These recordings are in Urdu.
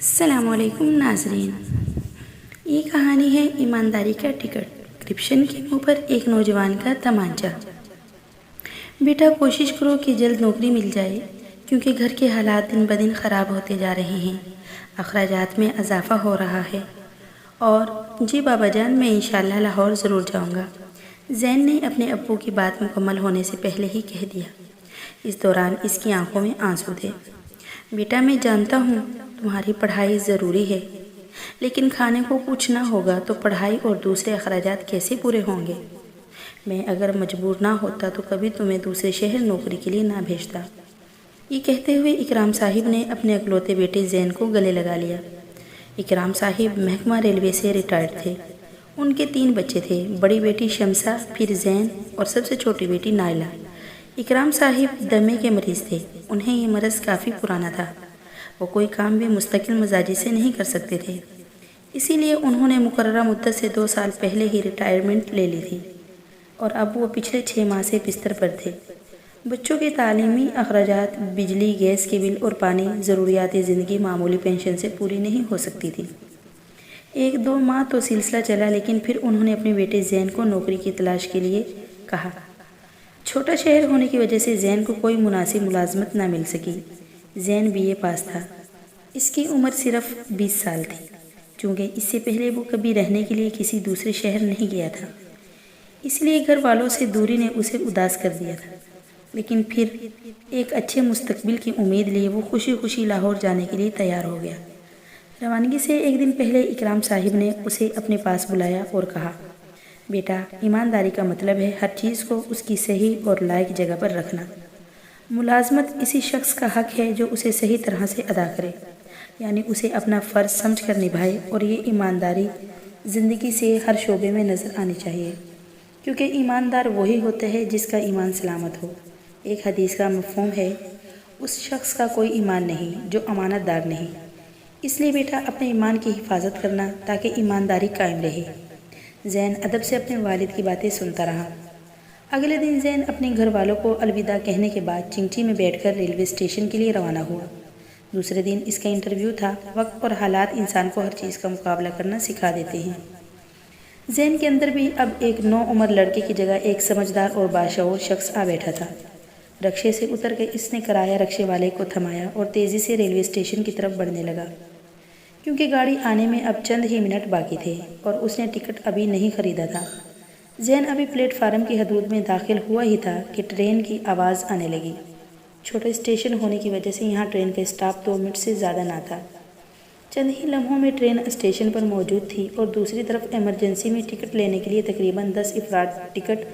السلام علیکم ناظرین، یہ کہانی ہے ایمانداری کا ٹکٹ، کرپشن کے منہ پر ایک نوجوان کا تمانچہ۔ بیٹا کوشش کرو کہ جلد نوکری مل جائے، کیونکہ گھر کے حالات دن بدن خراب ہوتے جا رہے ہیں، اخراجات میں اضافہ ہو رہا ہے۔ اور جی بابا جان، میں انشاءاللہ لاہور ضرور جاؤں گا، زین نے اپنے ابو کی بات مکمل ہونے سے پہلے ہی کہہ دیا۔ اس دوران اس کی آنکھوں میں آنسو تھے۔ بیٹا، میں جانتا ہوں تمہاری پڑھائی ضروری ہے، لیکن کھانے کو کچھ نہ ہوگا تو پڑھائی اور دوسرے اخراجات کیسے پورے ہوں گے؟ میں اگر مجبور نہ ہوتا تو کبھی تمہیں دوسرے شہر نوکری کے لیے نہ بھیجتا۔ یہ کہتے ہوئے اکرام صاحب نے اپنے اکلوتے بیٹے زین کو گلے لگا لیا۔ اکرام صاحب محکمہ ریلوے سے ریٹائرڈ تھے۔ ان کے 3 بچے تھے، بڑی بیٹی شمسہ، پھر زین اور سب سے چھوٹی بیٹی نائلہ۔ اکرام صاحب دمے کے مریض تھے، انہیں یہ مرض کافی پرانا تھا، وہ کوئی کام بھی مستقل مزاجی سے نہیں کر سکتے تھے، اسی لیے انہوں نے مقررہ مدت سے 2 سال پہلے ہی ریٹائرمنٹ لے لی تھی، اور اب وہ پچھلے 6 ماہ سے بستر پر تھے۔ بچوں کے تعلیمی اخراجات، بجلی گیس کے بل اور پانی، ضروریات زندگی معمولی پینشن سے پوری نہیں ہو سکتی تھی۔ 1-2 ماہ تو سلسلہ چلا، لیکن پھر انہوں نے اپنے بیٹے زین کو نوکری کی تلاش کے لیے کہا۔ چھوٹا شہر ہونے کی وجہ سے زین کو کوئی مناسب ملازمت نہ مل سکی۔ زین BA پاس تھا، اس کی عمر صرف 20 سال تھی، چونکہ اس سے پہلے وہ کبھی رہنے کے لیے کسی دوسرے شہر نہیں گیا تھا، اس لیے گھر والوں سے دوری نے اسے اداس کر دیا تھا۔ لیکن پھر ایک اچھے مستقبل کی امید لیے وہ خوشی خوشی لاہور جانے کے لیے تیار ہو گیا۔ روانگی سے ایک دن پہلے اکرام صاحب نے اسے اپنے پاس بلایا اور کہا، بیٹا، ایمانداری کا مطلب ہے ہر چیز کو اس کی صحیح اور لائق جگہ پر رکھنا۔ ملازمت اسی شخص کا حق ہے جو اسے صحیح طرح سے ادا کرے، یعنی اسے اپنا فرض سمجھ کر نبھائے، اور یہ ایمانداری زندگی سے ہر شعبے میں نظر آنی چاہیے، کیونکہ ایماندار وہی ہوتا ہے جس کا ایمان سلامت ہو۔ ایک حدیث کا مفہوم ہے، اس شخص کا کوئی ایمان نہیں جو امانت دار نہیں۔ اس لیے بیٹا، اپنے ایمان کی حفاظت کرنا تاکہ ایمانداری قائم رہے۔ زین ادب سے اپنے والد کی باتیں سنتا رہا۔ اگلے دن زین اپنے گھر والوں کو الوداع کہنے کے بعد چنگچی میں بیٹھ کر ریلوے اسٹیشن کے لیے روانہ ہوا۔ دوسرے دن اس کا انٹرویو تھا۔ وقت اور حالات انسان کو ہر چیز کا مقابلہ کرنا سکھا دیتے ہیں۔ زین کے اندر بھی اب ایک نوعمر لڑکے کی جگہ ایک سمجھدار اور باشعور شخص آ بیٹھا تھا۔ رکشے سے اتر کے اس نے کرایہ رکشے والے کو تھمایا اور تیزی سے ریلوے اسٹیشن کی طرف بڑھنے لگا، کیونکہ گاڑی آنے میں اب چند ہی منٹ باقی تھے اور اس نے ٹکٹ ابھی نہیں خریدا تھا۔ زین ابھی پلیٹ فارم کی حدود میں داخل ہوا ہی تھا کہ ٹرین کی آواز آنے لگی۔ چھوٹے اسٹیشن ہونے کی وجہ سے یہاں ٹرین کا اسٹاپ 2 منٹ سے زیادہ نہ تھا۔ چند ہی لمحوں میں ٹرین اسٹیشن پر موجود تھی اور دوسری طرف ایمرجنسی میں ٹکٹ لینے کے لیے تقریباً 10 افراد ٹکٹ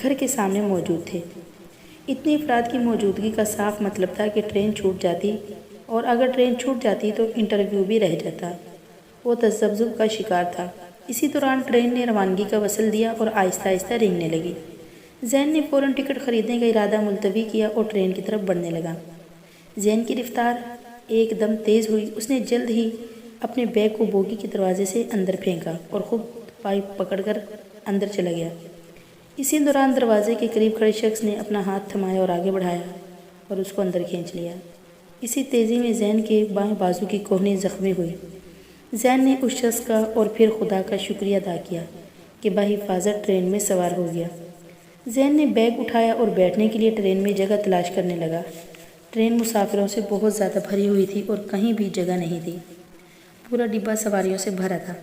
گھر کے سامنے موجود تھے۔ اتنی افراد کی موجودگی کا صاف مطلب تھا کہ ٹرین چھوٹ جاتی، اور اگر ٹرین چھوٹ جاتی تو انٹرویو بھی رہ جاتا۔ وہ تذبذب کا شکار تھا۔ اسی دوران ٹرین نے روانگی کا وصل دیا اور آہستہ آہستہ رینگنے لگی۔ زین نے فوراً ٹکٹ خریدنے کا ارادہ ملتوی کیا اور ٹرین کی طرف بڑھنے لگا۔ زین کی رفتار ایک دم تیز ہوئی۔ اس نے جلد ہی اپنے بیگ کو بوگی کے دروازے سے اندر پھینکا اور خود پائپ پکڑ کر اندر چلا گیا۔ اسی دوران دروازے کے قریب کھڑے شخص نے اپنا ہاتھ تھمایا اور آگے بڑھایا اور اس کو اندر کھینچ لیا۔ اسی تیزی میں زین کے بائیں بازو کی کوہنی زخمی ہوئی۔ زین نے اس شخص کا اور پھر خدا کا شکریہ ادا کیا کہ بحفاظت ٹرین میں سوار ہو گیا۔ زین نے بیگ اٹھایا اور بیٹھنے کے لیے ٹرین میں جگہ تلاش کرنے لگا۔ ٹرین مسافروں سے بہت زیادہ بھری ہوئی تھی اور کہیں بھی جگہ نہیں تھی۔ پورا ڈبہ سواریوں سے بھرا تھا،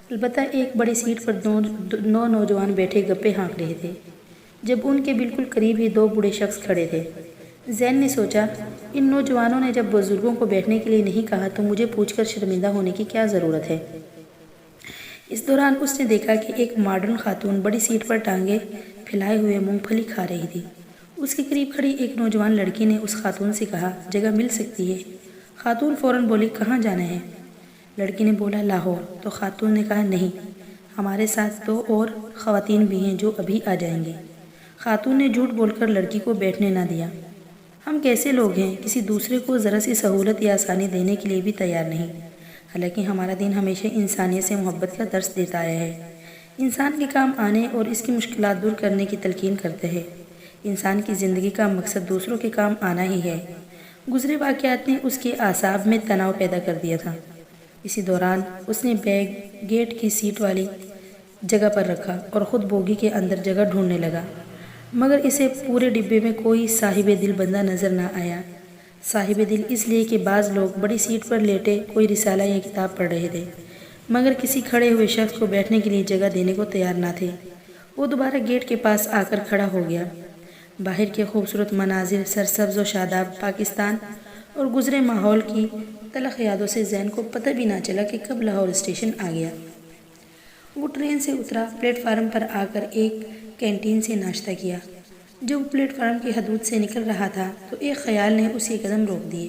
البتہ ایک بڑی سیٹ پر 9 نوجوان بیٹھے گپے ہانک رہے تھے، جب ان کے بالکل قریب ہی 2 بوڑھے شخص کھڑے تھے۔ زین نے سوچا، ان نوجوانوں نے جب بزرگوں کو بیٹھنے کے لیے نہیں کہا تو مجھے پوچھ کر شرمندہ ہونے کی کیا ضرورت ہے؟ اس دوران اس نے دیکھا کہ ایک ماڈرن خاتون بڑی سیٹ پر ٹانگیں پھیلائے ہوئے مونگ پھلی کھا رہی تھی۔ اس کے قریب کھڑی ایک نوجوان لڑکی نے اس خاتون سے کہا، جگہ مل سکتی ہے؟ خاتون فوراً بولی، کہاں جانا ہے؟ لڑکی نے بولا، لاہور۔ تو خاتون نے کہا، نہیں، ہمارے ساتھ 2 اور خواتین بھی ہیں جو ابھی آ جائیں گے۔ خاتون نے جھوٹ بول کر لڑکی کو بیٹھنے نہ دیا۔ ہم کیسے لوگ ہیں، کسی دوسرے کو ذرا سی سہولت یا آسانی دینے کے لیے بھی تیار نہیں، حالانکہ ہمارا دین ہمیشہ انسانیت سے محبت کا درس دیتا آیا ہے۔ انسان کے کام آنے اور اس کی مشکلات دور کرنے کی تلقین کرتا ہے۔ انسان کی زندگی کا مقصد دوسروں کے کام آنا ہی ہے۔ گزرے واقعات نے اس کے اعصاب میں تناؤ پیدا کر دیا تھا۔ اسی دوران اس نے بیگ گیٹ کی سیٹ والی جگہ پر رکھا اور خود بوگی کے اندر جگہ ڈھونڈنے لگا، مگر اسے پورے ڈبے میں کوئی صاحب دل بندہ نظر نہ آیا۔ صاحب دل اس لیے کہ بعض لوگ بڑی سیٹ پر لیٹے کوئی رسالہ یا کتاب پڑھ رہے تھے، مگر کسی کھڑے ہوئے شخص کو بیٹھنے کے لیے جگہ دینے کو تیار نہ تھے۔ وہ دوبارہ گیٹ کے پاس آ کر کھڑا ہو گیا۔ باہر کے خوبصورت مناظر، سرسبز و شاداب پاکستان اور گزرے ماحول کی تلخ یادوں سے زین کو پتہ بھی نہ چلا کہ کب لاہور اسٹیشن آ گیا۔ وہ ٹرین سے اترا، پلیٹ فارم پر آ کر ایک کینٹین سے ناشتہ کیا۔ جب وہ پلیٹ فارم کی حدود سے نکل رہا تھا تو ایک خیال نے اس کے قدم روک دیے۔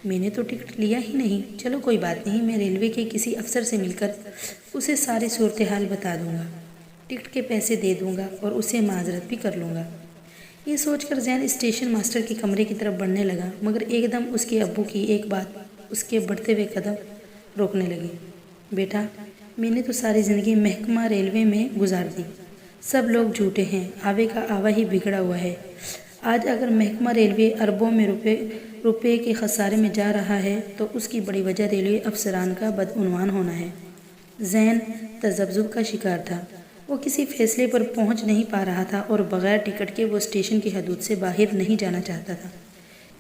میں نے تو ٹکٹ لیا ہی نہیں، چلو کوئی بات نہیں، میں ریلوے کے کسی افسر سے مل کر اسے ساری صورتحال بتا دوں گا، ٹکٹ کے پیسے دے دوں گا اور اسے معذرت بھی کر لوں گا۔ یہ سوچ کر زین اسٹیشن ماسٹر کے کمرے کی طرف بڑھنے لگا، مگر ایک دم اس کے ابو کی ایک بات اس کے بڑھتے ہوئے قدم روکنے لگی۔ بیٹا، میں نے تو ساری زندگی محکمہ ریلوے میں گزار دی، سب لوگ جھوٹے ہیں، آوے کا آوا ہی بگڑا ہوا ہے۔ آج اگر محکمہ ریلوے اربوں میں روپے کے خسارے میں جا رہا ہے تو اس کی بڑی وجہ ریلوے افسران کا بدعنوان ہونا ہے۔ زین تذبذب کا شکار تھا، وہ کسی فیصلے پر پہنچ نہیں پا رہا تھا اور بغیر ٹکٹ کے وہ اسٹیشن کی حدود سے باہر نہیں جانا چاہتا تھا،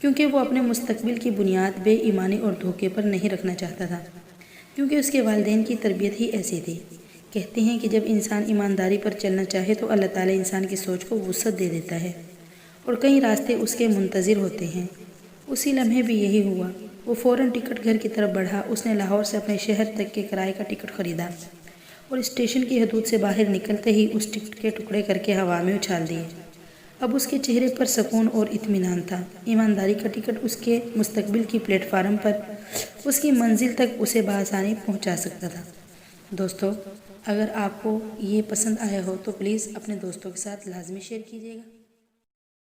کیونکہ وہ اپنے مستقبل کی بنیاد بے ایمانی اور دھوکے پر نہیں رکھنا چاہتا تھا، کیونکہ اس کے والدین کی تربیت ہی ایسی تھی۔ کہتے ہیں کہ جب انسان ایمانداری پر چلنا چاہے تو اللہ تعالیٰ انسان کی سوچ کو وسعت دے دیتا ہے اور کئی راستے اس کے منتظر ہوتے ہیں۔ اسی لمحے بھی یہی ہوا۔ وہ فوراً ٹکٹ گھر کی طرف بڑھا۔ اس نے لاہور سے اپنے شہر تک کے کرائے کا ٹکٹ خریدا اور اسٹیشن کی حدود سے باہر نکلتے ہی اس ٹکٹ کے ٹکڑے کر کے ہوا میں اچھال دیے۔ اب اس کے چہرے پر سکون اور اطمینان تھا۔ ایمانداری کا ٹکٹ اس کے مستقبل کی پلیٹ فارم پر اس کی منزل تک اسے بآسانی پہنچا سکتا تھا۔ دوستو، اگر آپ کو یہ پسند آیا ہو تو پلیز اپنے دوستوں کے ساتھ لازمی شیئر کیجیے گا۔